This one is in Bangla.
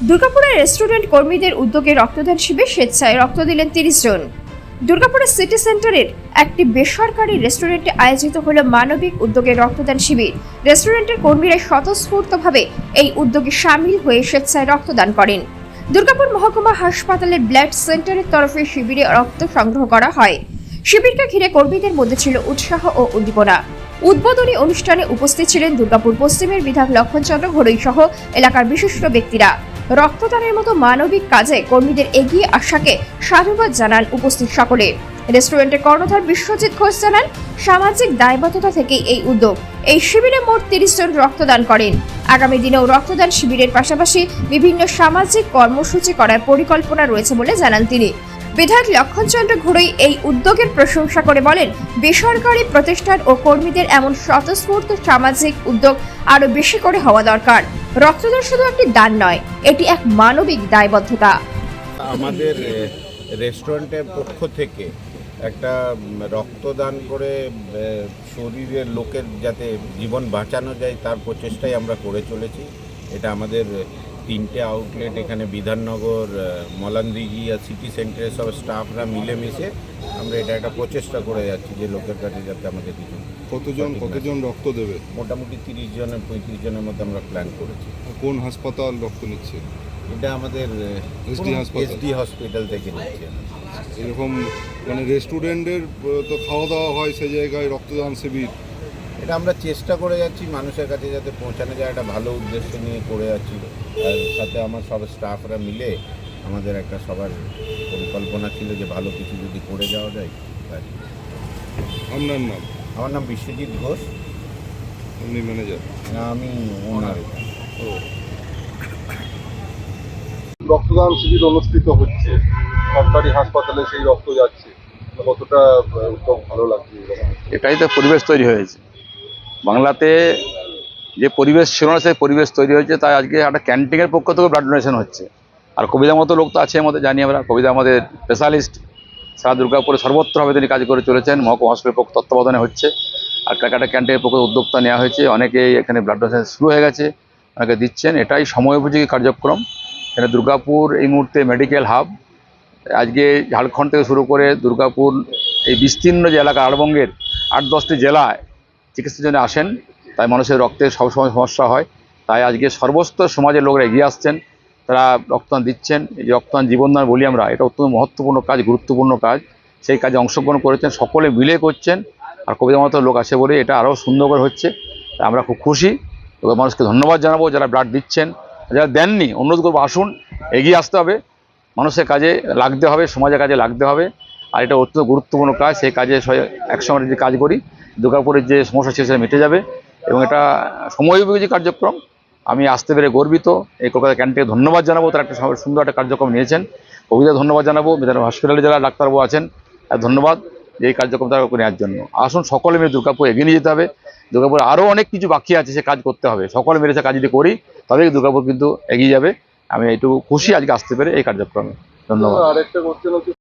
দুর্গাপুরের রেস্টুরেন্ট কর্মীদের উদ্যোগে রক্তদান শিবির স্বেচ্ছায় রক্ত দিলেন 30 জন। দুর্গাপুরের সিটি সেন্টারের একটি বেসরকারি রেস্টুরেন্টে আয়োজিত হলো মানবিক উদ্যোগে রক্তদান শিবির। রেস্টুরেন্টের কর্মীরা স্বতঃস্ফূর্তভাবে এই উদ্যোগে সামিল হয়ে স্বেচ্ছায় রক্তদান করেন। দুর্গাপুর মহকুমা হাসপাতালের ব্লাড সেন্টারের তরফে শিবিরে রক্ত সংগ্রহ করা হয়। শিবিরকে ঘিরে কর্মীদের মধ্যে ছিল উৎসাহ ও উদ্দীপনা। উদ্বোধনী অনুষ্ঠানে উপস্থিত ছিলেন দুর্গাপুর পশ্চিমের বিধায়ক লক্ষণচন্দ্র ঘড়ই সহ এলাকার বিশিষ্ট ব্যক্তিরা। রক্তদানের মতো মানবিক কাজে কর্মীদের এগিয়ে আসাকে সাধুবাদ জানান উপস্থিত সকলে। রেস্টুরেন্টের কর্ণধার বিশ্বজিৎ ঘোষ জানান, সামাজিক দায়বদ্ধতা থেকে এই উদ্যোগ। এই শিবিরে মোট 30 জন রক্তদান করেন। আগামী দিনেও রক্তদান শিবিরের পাশাপাশি বিভিন্ন সামাজিক কর্মসূচি করার পরিকল্পনা রয়েছে বলে জানান তিনি। বিধায়ক লক্ষণচন্দ্র ঘড়ই এই উদ্যোগের প্রশংসা করে বলেন, বেসরকারি প্রতিষ্ঠান ও কর্মীদের এমন স্বতঃস্ফূর্ত সামাজিক উদ্যোগ আরো বেশি করে হওয়া দরকার। রক্তদান শুধু একটি দান নয়, এটি এক মানবিক দায়বদ্ধতা। আমাদের রেস্টুরেন্টের পক্ষ থেকে একটা রক্তদান করে শরীরের লোকের যাতে জীবন বাঁচানো যায় তার প্রচেষ্টাই আমরা করে চলেছি। এটা আমাদের 3টে আউটলেট, এখানে বিধাননগর, মলানদিঘি আর সিটি সেন্টারের সব স্টাফরা মিলেমিশে আমরা এটা একটা প্রচেষ্টা করে যাচ্ছি যে লোকের কাছে যাতে আমাদের কিছু। কতজন রক্ত দেবে? মোটামুটি 30 জনের 35 জনের মধ্যে আমরা প্ল্যান করেছি। কোন হাসপাতাল রক্ত নিচ্ছে? এটা আমাদের এসডি হসপিটাল থেকে নিচ্ছে। এরকম মানে রেস্টুরেন্টের তো খাওয়া দাওয়া হয়, সেই জায়গায় রক্তদান শিবির, এটা আমরা চেষ্টা করে যাচ্ছি মানুষের কাছে যাতে পৌঁছানো যায়, একটা ভালো উদ্দেশ্য নিয়ে করে যাচ্ছি। আর সাথে আমার সব স্টাফরা মিলে আমাদের একটা সবার পরিকল্পনা ছিল যে ভালো কিছু যদি করে যাওয়া যায়। আপনার নাম? আমার নাম বিশ্বজিৎ ঘোষ, আপনি ম্যানেজার? আমি ওনার। রক্তদান শিবির অনুষ্ঠিত হচ্ছে সরকারি হাসপাতালে, সেই রক্ত যাচ্ছে, কতটা উদ্যোগ ভালো লাগছে? এটাই তো পরিবেশ তৈরি হয়েছে বাংলাতে, যে পরিবেশ ছিল না সেই পরিবেশ তৈরি হয়েছে। তাই আজকে একটা ক্যান্টিনের পক্ষ থেকে ব্লাড ডোনেশন হচ্ছে। আর কবিতার মতো লোক তো আছে আমাদের, জানি আমরা। কবিতা আমাদের স্পেশালিস্ট, সারা দুর্গাপুরে সর্বত্রভাবে তিনি কাজ করে চলেছেন। মহকুমা হসপিটালের পক্ষ তত্ত্বাবধানে হচ্ছে। আর ক্যালকাটা ক্যান্টিনের পক্ষে উদ্যোক্তা নেওয়া হয়েছে। অনেকেই এখানে ব্লাড ডোনেশন শুরু হয়ে গেছে, অনেকে দিচ্ছেন। এটাই সময়োপযোগী কার্যক্রম। এখানে দুর্গাপুর এই মুহূর্তে মেডিকেল হাব। আজকে ঝাড়খণ্ড থেকে শুরু করে দুর্গাপুর এই বিস্তীর্ণ যে এলাকা আড়বঙ্গের 8-10টি জেলায় চিকিৎসার জন্য আসেন। তাই মানুষের রক্তের সবসময় সমস্যা হয়। তাই আজকে সর্বস্তর সমাজের লোকরা এগিয়ে আসছেন, তারা রক্তদান দিচ্ছেন। এই যে রক্তদান জীবনদান বলি আমরা, এটা অত্যন্ত মহত্বপূর্ণ কাজ, গুরুত্বপূর্ণ কাজ। সেই কাজে অংশগ্রহণ করেছেন, সকলে মিলে করছেন। আর কবিতার মতো লোক আছে বলে এটা আরও সুন্দর করে হচ্ছে। আমরা খুব খুশি। তবে মানুষকে ধন্যবাদ জানাবো যারা ব্লাড দিচ্ছেন। যারা দেননি, অনুরোধ করবো আসুন, এগিয়ে আসতে হবে, মানুষের কাজে লাগতে হবে, সমাজের কাজে লাগতে হবে। আর এটা অত্যন্ত গুরুত্বপূর্ণ কাজ। সেই কাজে একসঙ্গে যদি কাজ করি, দুর্গাপুরের যে সমস্যা ছিল সেটা মিটে যাবে। এবং এটা সময়োপযোগী কার্যক্রম। আমি আসতে পেরে গর্বিত। এই কলকাতা ক্যান্টিনকে ধন্যবাদ জানাবো, তারা একটা সুন্দর একটা কার্যক্রম নিয়েছেন। কবিতা ধন্যবাদ জানাবো, বিধাননগর হসপিটালে যারা ডাক্তারবাবু আছেন ধন্যবাদ যে এই কার্যক্রম তারা নেওয়ার জন্য। আসুন সকলে মিলে দুর্গাপুর এগিয়ে নিয়ে যেতে হবে। দুর্গাপুরে আরও অনেক কিছু বাকি আছে, সে কাজ করতে হবে। সকলে মিলে সে কাজ যদি করি তবেই দুর্গাপুর কিন্তু এগিয়ে যাবে। আমি এইটুকু খুশি আজকে আসতে পেরে এই কার্যক্রমে। ধন্যবাদ। আরেকটা কোশ্চেন হচ্ছে